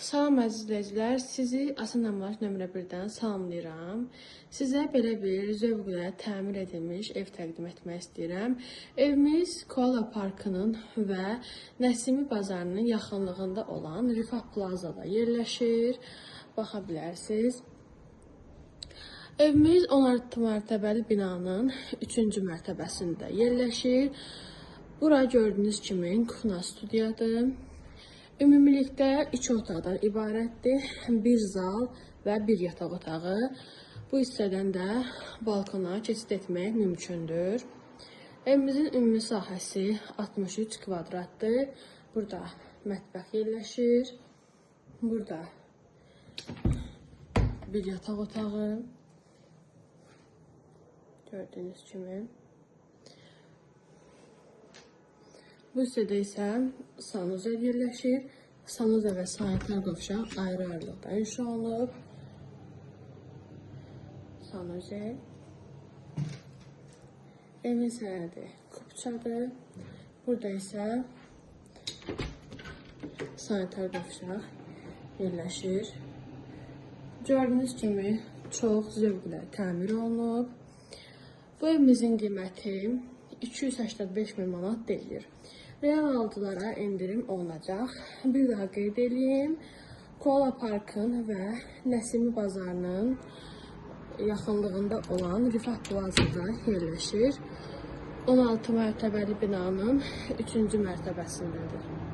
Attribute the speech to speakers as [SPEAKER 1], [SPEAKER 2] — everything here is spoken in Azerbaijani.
[SPEAKER 1] Salam əziz izləyicilər, sizi Asan Əmlak nömrə 1-dən salamlayıram. Sizə belə bir zövqlə təmir edilmiş ev təqdim etmək istəyirəm. Evimiz Koala Parkının və Nəsimi bazarının yaxınlığında olan Rifah Plazada yerləşir. Baxa bilərsiniz. Evimiz 16 mərtəbəli binanın 3-cü mərtəbəsində yerləşir. Bura gördüyünüz kimi kuxna studiyadır. Ümumilikdə 2 otaqdan ibarətdir. Bir zal və bir yataq otağı. Bu hissədən də balkona keçid etmək mümkündür. Evimizin ümumi sahəsi 63 kvadratdır. Burada mətbəx yerləşir. Burada bir yataq otağı. Gördüyünüz kimi. Bu hissədə isə sanuzel yerləşir. Sanuzel və sanitar qovşaq ayrı-ayrılıqda inşa olunub. Sanuzel. Evin sənədi kupçadır. Burada isə sanitar qovşaq yerləşir. Gördüyünüz kimi çox zövqlə təmir olunub. Bu evimizin qiyməti 285 min manat deyilir. Real alıcılara endirim olunacaq. Bir daha qeyd edeyim. Koala Parkın və Nəsimi bazarının yaxınlığında olan Rifah Plazada yerləşir. 16 mərtəbəli binanın 3-cü mərtəbəsindədir.